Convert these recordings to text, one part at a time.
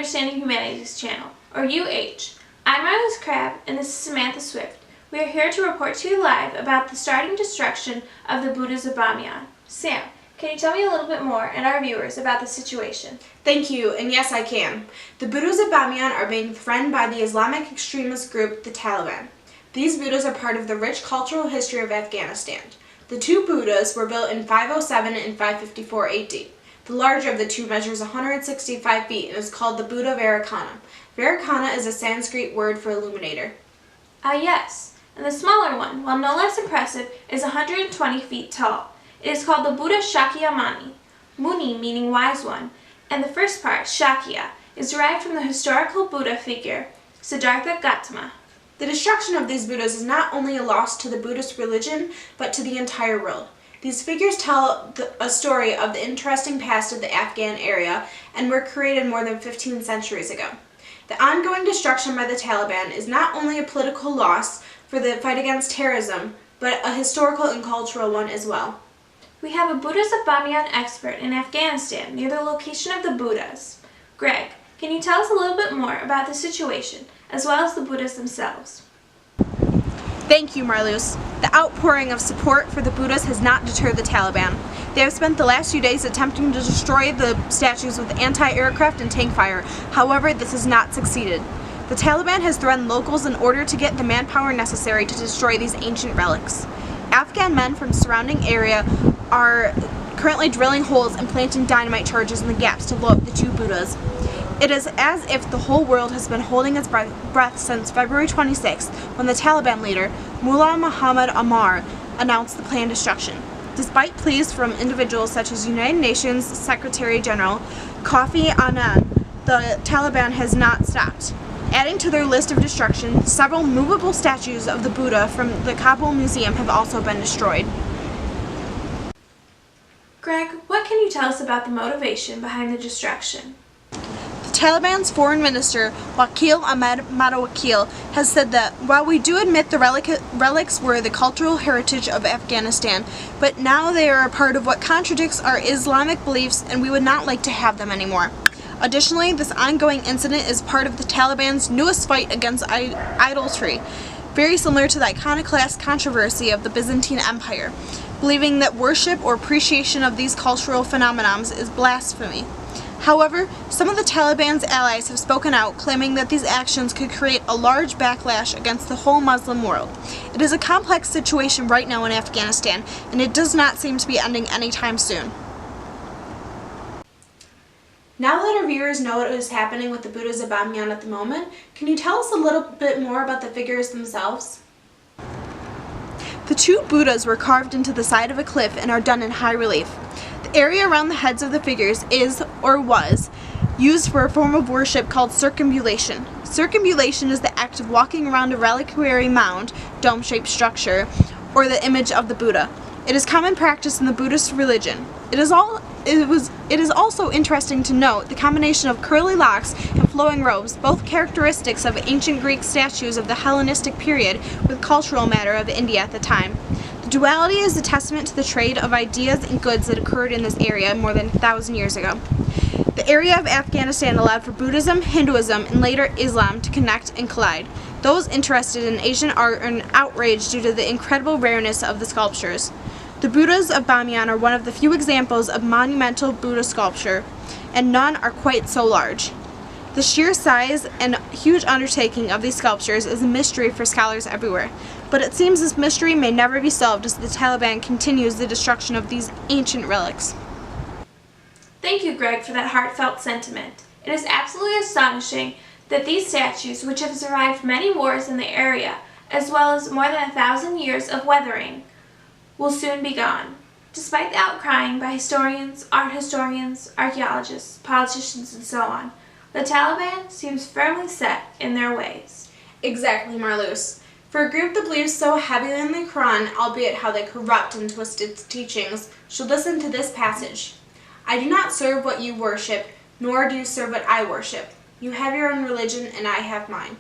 Understanding Humanities channel, or UH. I'm Marloes Krabbe, and this is Samantha Swift. We are here to report to you live about the starting destruction of the Buddhas of Bamiyan. Sam, can you tell me a little bit more and our viewers about the situation? Thank you, and yes I can. The Buddhas of Bamiyan are being threatened by the Islamic extremist group, the Taliban. These Buddhas are part of the rich cultural history of Afghanistan. The two Buddhas were built in 507 and 554 AD. The larger of the two measures 165 feet and is called the Buddha Vairocana. Vairocana is a Sanskrit word for illuminator. Yes. And the smaller one, while no less impressive, is 120 feet tall. It is called the Buddha Shakyamuni, Muni meaning wise one, and the first part, Shakya, is derived from the historical Buddha figure, Siddhartha Gautama. The destruction of these Buddhas is not only a loss to the Buddhist religion, but to the entire world. These figures tell a story of the interesting past of the Afghan area and were created more than 15 centuries ago. The ongoing destruction by the Taliban is not only a political loss for the fight against terrorism, but a historical and cultural one as well. We have a Buddhas of Bamiyan expert in Afghanistan near the location of the Buddhas. Greg, can you tell us a little bit more about the situation, as well as the Buddhas themselves? Thank you, Marloes. The outpouring of support for the Buddhas has not deterred the Taliban. They have spent the last few days attempting to destroy the statues with anti-aircraft and tank fire. However, this has not succeeded. The Taliban has threatened locals in order to get the manpower necessary to destroy these ancient relics. Afghan men from surrounding area are currently drilling holes and planting dynamite charges in the gaps to blow up the two Buddhas. It is as if the whole world has been holding its breath since February 26th, when the Taliban leader, Mullah Muhammad Ammar, announced the planned destruction. Despite pleas from individuals such as United Nations Secretary General Kofi Annan, the Taliban has not stopped. Adding to their list of destruction, several movable statues of the Buddha from the Kabul Museum have also been destroyed. Greg, what can you tell us about the motivation behind the destruction? The Taliban's foreign minister, Wakil Ahmed Matawakil, has said that while we do admit the relics were the cultural heritage of Afghanistan, but now they are a part of what contradicts our Islamic beliefs and we would not like to have them anymore. Additionally, this ongoing incident is part of the Taliban's newest fight against idolatry, very similar to the iconoclast controversy of the Byzantine Empire, believing that worship or appreciation of these cultural phenomena is blasphemy. However, some of the Taliban's allies have spoken out, claiming that these actions could create a large backlash against the whole Muslim world. It is a complex situation right now in Afghanistan, and it does not seem to be ending anytime soon. Now that our viewers know what is happening with the Buddhas of Bamiyan at the moment, can you tell us a little bit more about the figures themselves? The two Buddhas were carved into the side of a cliff and are done in high relief. The area around the heads of the figures is, or was, used for a form of worship called circumambulation. Circumambulation is the act of walking around a reliquary mound, dome-shaped structure, or the image of the Buddha. It is common practice in the Buddhist religion. It is also interesting to note the combination of curly locks and flowing robes, both characteristics of ancient Greek statues of the Hellenistic period with cultural matter of India at the time. The duality is a testament to the trade of ideas and goods that occurred in this area more than 1,000 years ago. The area of Afghanistan allowed for Buddhism, Hinduism, and later Islam to connect and collide. Those interested in Asian art are outraged due to the incredible rareness of the sculptures. The Buddhas of Bamiyan are one of the few examples of monumental Buddha sculpture, and none are quite so large. The sheer size and huge undertaking of these sculptures is a mystery for scholars everywhere, but it seems this mystery may never be solved as the Taliban continues the destruction of these ancient relics. Thank you, Greg, for that heartfelt sentiment. It is absolutely astonishing that these statues, which have survived many wars in the area, as well as more than 1,000 years of weathering, will soon be gone. Despite the outcrying by historians, art historians, archaeologists, politicians, and so on, the Taliban seems firmly set in their ways. Exactly, Marloes. For a group that believes so heavily in the Quran, albeit how they corrupt and twist its teachings, should listen to this passage. I do not serve what you worship, nor do you serve what I worship. You have your own religion, and I have mine.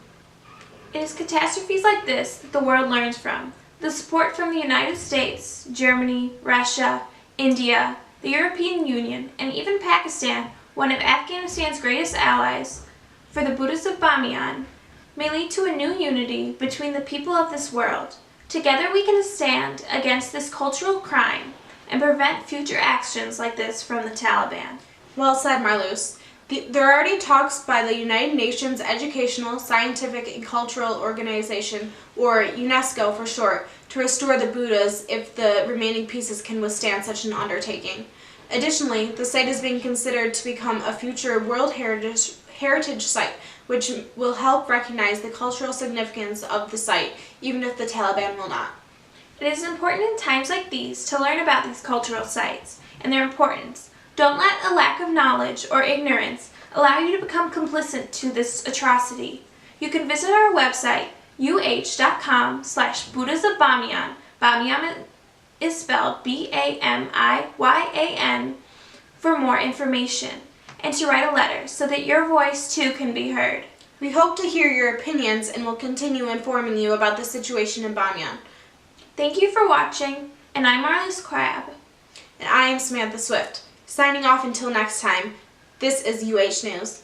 It is catastrophes like this that the world learns from. The support from the United States, Germany, Russia, India, the European Union, and even Pakistan, one of Afghanistan's greatest allies, for the Buddhas of Bamiyan may lead to a new unity between the people of this world. Together we can stand against this cultural crime and prevent future actions like this from the Taliban. Well said, Marloes. There are already talks by the United Nations Educational, Scientific, and Cultural Organization, or UNESCO for short, to restore the Buddhas if the remaining pieces can withstand such an undertaking. Additionally, the site is being considered to become a future World Heritage Site, which will help recognize the cultural significance of the site, even if the Taliban will not. It is important in times like these to learn about these cultural sites and their importance. Don't let a lack of knowledge or ignorance allow you to become complicit to this atrocity. You can visit our website, uh.com/Buddhas of Bamiyan. Bamiyan is spelled Bamiyan, for more information, and to write a letter so that your voice too can be heard. We hope to hear your opinions and will continue informing you about the situation in Bamiyan. Thank you for watching, and I'm Marloes Krabbe. And I am Samantha Swift. Signing off until next time, this is UH News.